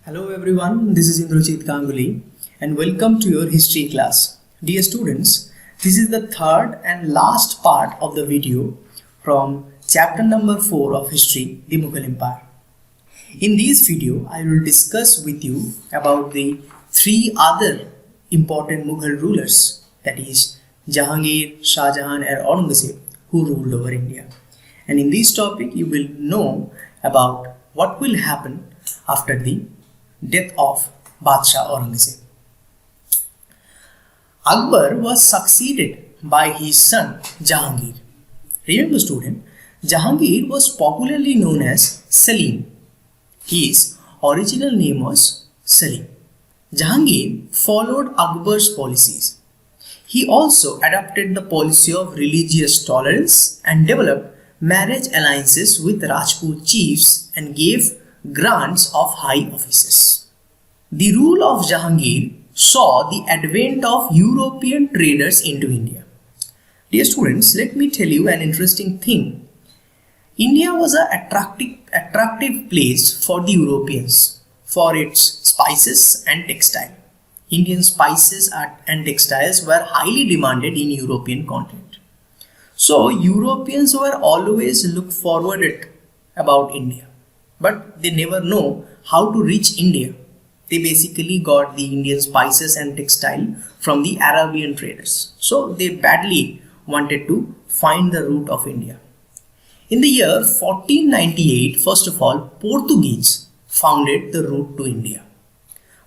Hello everyone, this is Indrajit Ganguly and welcome to your history class. Dear students, this is the third and last part of the video from chapter number 4 of history, the Mughal Empire. In this video, I will discuss with you about the three other important Mughal rulers, that is Jahangir, Shahjahan and Aurangazeb, who ruled over India. And in this topic, you will know about what will happen after the death of Badshah Aurangazeb. Akbar was succeeded by his son Jahangir. Remember student, Jahangir was popularly known as Salim. His original name was Salim. Jahangir followed Akbar's policies. He also adopted the policy of religious tolerance and developed marriage alliances with Rajput chiefs and gave grants of high offices. The rule of Jahangir saw the advent of European traders into India. Dear students, let me tell you an interesting thing. India was an attractive place for the Europeans for its spices and textile. Indian spices and textiles were highly demanded in European continent. So Europeans were always look forward about India. But they never know how to reach India. They basically got the Indian spices and textile from the Arabian traders. So they badly wanted to find the route of India. In the year 1498, first of all, Portuguese founded the route to India.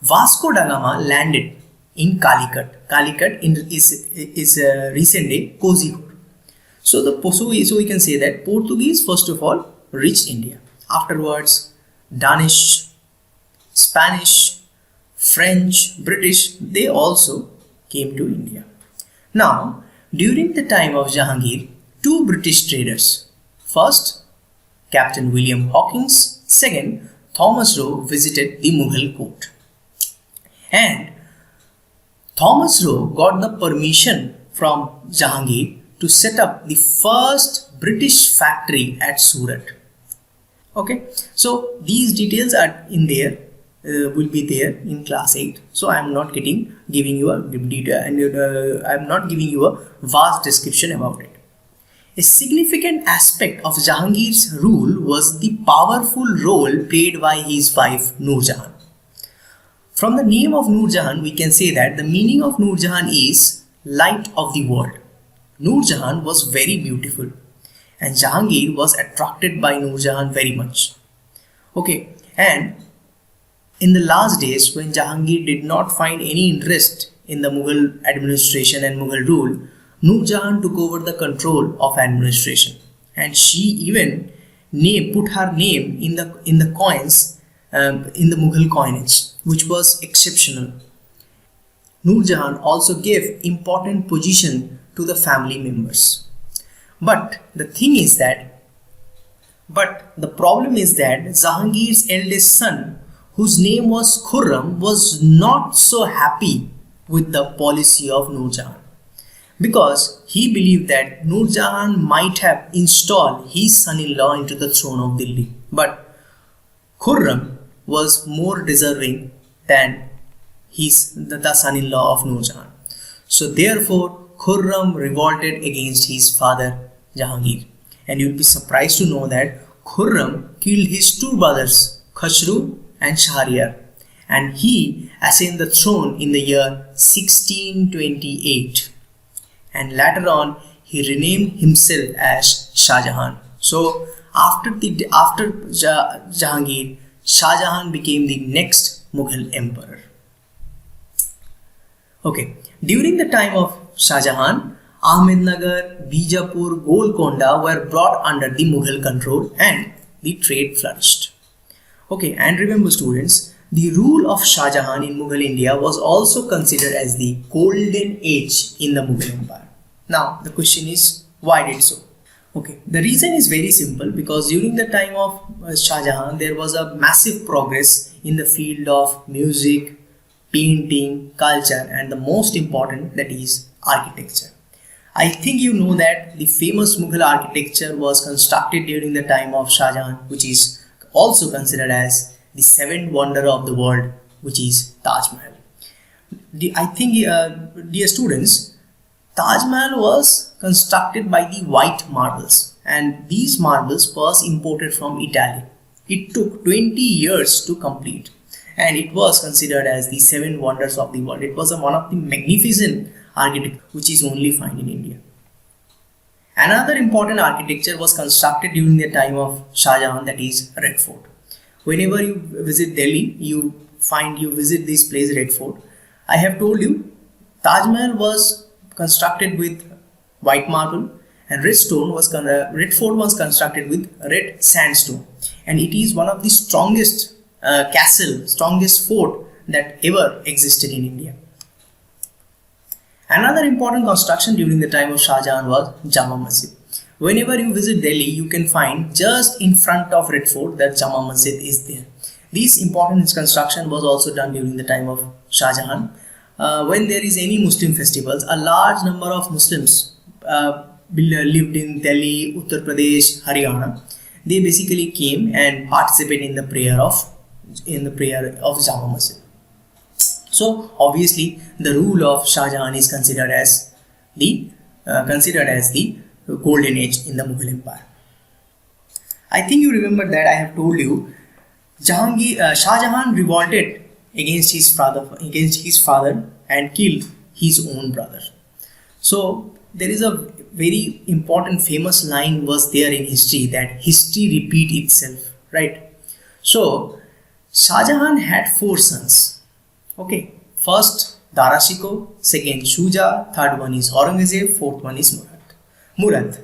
Vasco da Gama landed in Calicut. Calicut is recent day Kozhikode. So we can say that Portuguese first of all reached India. Afterwards, Danish, Spanish, French, British, they also came to India. Now, during the time of Jahangir, two British traders, first, Captain William Hawkins, second, Thomas Roe visited the Mughal court. And Thomas Roe got the permission from Jahangir to set up the first British factory at Surat. Okay, so these details are in there, will be there in class 8. So I am not giving you a detail and I am not giving you a vast description about it. A significant aspect of Jahangir's rule was the powerful role played by his wife Noor Jahan. From the name of Noor Jahan, we can say that the meaning of Noor Jahan is light of the world. Noor Jahan was very beautiful. And Jahangir was attracted by Noor Jahan very much. Okay, and in the last days when Jahangir did not find any interest in the Mughal administration and Mughal rule, Noor Jahan took over the control of administration. And she even put her name in the coins, in the Mughal coinage, which was exceptional. Noor Jahan also gave important position to the family members. But the problem is that Jahangir's eldest son, whose name was Khurram, was not so happy with the policy of Noor Jahan, because he believed that Noor Jahan might have installed his son-in-law into the throne of Delhi. But Khurram was more deserving than the son-in-law of Noor Jahan. So therefore, Khurram revolted against his father Jahangir, and you will be surprised to know that Khurram killed his two brothers Khusru and Shahryar, and he ascended the throne in the year 1628, and later on he renamed himself as Shahjahan. So after Jahangir, Shahjahan became the next Mughal emperor. Okay, during the time of Shahjahan, Ahmednagar, Bijapur, Golconda were brought under the Mughal control and the trade flourished. Okay, and remember students, the rule of Shahjahan in Mughal India was also considered as the golden age in the Mughal Empire. Now, the question is, why did so? Okay, the reason is very simple, because during the time of Shahjahan, there was a massive progress in the field of music, painting, culture, and the most important, that is architecture. I think you know that the famous Mughal architecture was constructed during the time of Shahjahan, which is also considered as the seventh wonder of the world, which is Taj Mahal. I think, dear students, Taj Mahal was constructed by the white marbles, and these marbles was imported from Italy. It took 20 years to complete, and it was considered as the seven wonders of the world. It was one of the magnificent architecture which is only found in India. Another important architecture was constructed during the time of Shahjahan, that is Red Fort. Whenever you visit Delhi, you visit this place, Red Fort. I have told you, Taj Mahal was constructed with white marble, and Red Fort was constructed with red sandstone, and it is one of the strongest strongest fort that ever existed in India. Another important construction during the time of Shahjahan was Jama Masjid. Whenever you visit Delhi, you can find just in front of Red Fort that Jama Masjid is there. This important construction was also done during the time of Shahjahan. When there is any Muslim festivals, a large number of Muslims lived in Delhi, Uttar Pradesh, Haryana. They basically came and participated in the prayer of Jama Masjid. So obviously the rule of Shahjahan is considered as the golden age in the Mughal Empire. I think you remember that I have told you Shahjahan revolted against his father and killed his own brother. So there is a very important famous line was there in history, that history repeat itself, right? So Shahjahan had 4 sons. Okay, first Dara Shikoh, second Shuja, third one is Aurangazeb, fourth one is Murad.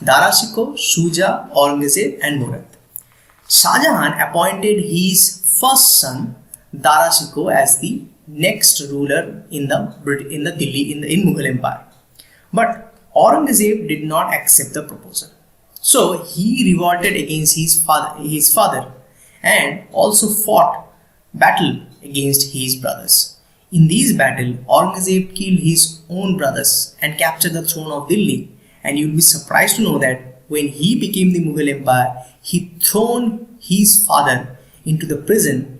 Dara Shikoh, Shuja, Aurangazeb and Murad. Shahjahan appointed his first son Dara Shikoh as the next ruler in Mughal Empire. But Aurangazeb did not accept the proposal. So he revolted against his father and also fought battle against his brothers. In this battle, Aurangazeb killed his own brothers and captured the throne of Delhi. And you'll be surprised to know that when he became the Mughal Empire, he thrown his father into the prison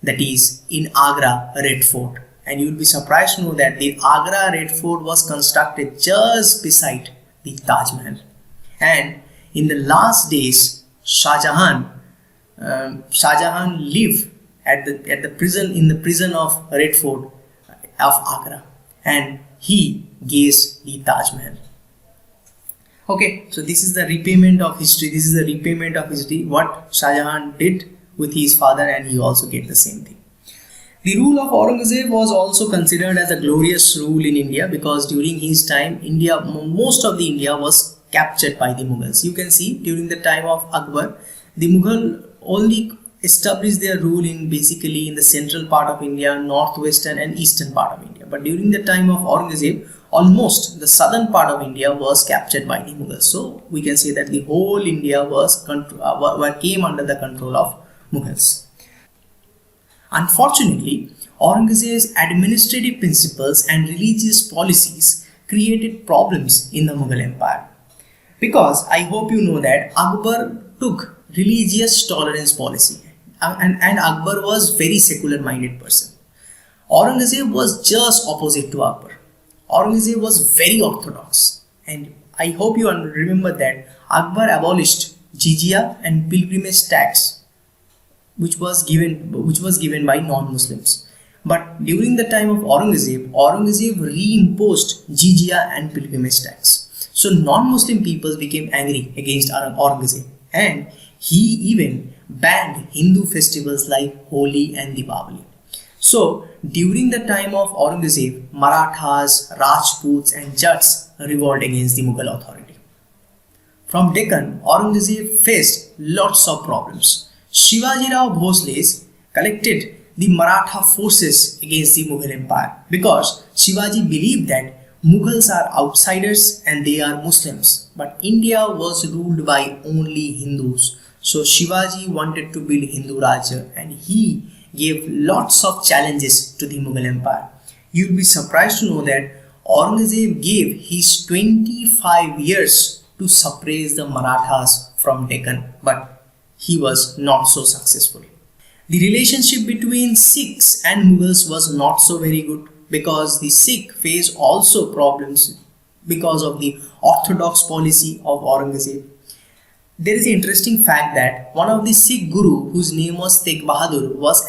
that is in Agra Red Fort. And you'll be surprised to know that the Agra Red Fort was constructed just beside the Taj Mahal. And in the last days, Shahjahan lived at the prison of Red Fort of Agra, and he gazed the Taj Mahal. Okay, so this is the repayment of history. What Shahjahan did with his father, and he also did the same thing. The rule of Aurangazeb was also considered as a glorious rule in India, because during his time, most of the India was captured by the Mughals. You can see during the time of Akbar, the Mughal only established their rule in the central part of India, northwestern and eastern part of India. But during the time of Aurangazeb, almost the southern part of India was captured by the Mughals. So we can say that the whole India came under the control of Mughals. Unfortunately, Aurangazeb's administrative principles and religious policies created problems in the Mughal Empire. Because I hope you know that Akbar took religious tolerance policy, and Akbar was very secular minded person. Aurangazeb was just opposite to Akbar. Aurangazeb was very orthodox, and I hope you remember that Akbar abolished jizya and pilgrimage tax, which was given by non-Muslims. But during the time of Aurangazeb reimposed jizya and pilgrimage tax. So non-Muslim peoples became angry against Aurangazeb, and he even banned Hindu festivals like Holi and Diwali. So during the time of Aurangazeb, Marathas, Rajputs and Jats revolted against the Mughal authority. From Deccan, Aurangazeb faced lots of problems. Shivaji Rao Bhosle collected the Maratha forces against the Mughal Empire, because Shivaji believed that Mughals are outsiders and they are Muslims, but India was ruled by only Hindus. So Shivaji wanted to build Hindu Rajya, and he gave lots of challenges to the Mughal Empire. You'll be surprised to know that Aurangazeb gave his 25 years to suppress the Marathas from Deccan, but he was not so successful. The relationship between Sikhs and Mughals was not so very good because the Sikh faced also problems because of the orthodox policy of Aurangazeb. There is an interesting fact that one of the Sikh guru, whose name was Tegh Bahadur, was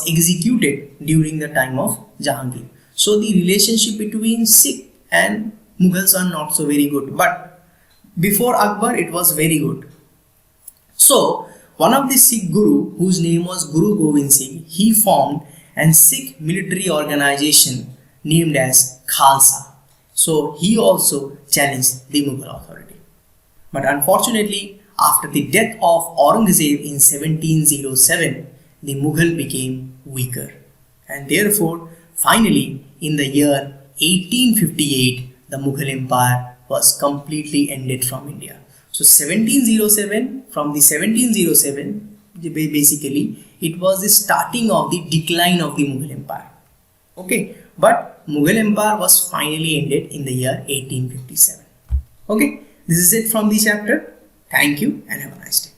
executed during the time of Jahangir. So the relationship between Sikh and Mughals are not so very good. But before Akbar, it was very good. So one of the Sikh guru, whose name was Guru Gobind Singh, he formed a Sikh military organization named as Khalsa. So he also challenged the Mughal authority. But unfortunately, after the death of Aurangazeb in 1707, the Mughal became weaker. And therefore, finally, in the year 1858, the Mughal Empire was completely ended from India. So 1707, from the 1707, basically, it was the starting of the decline of the Mughal Empire. Okay, but Mughal Empire was finally ended in the year 1857. Okay. This is it from the chapter. Thank you and have a nice day.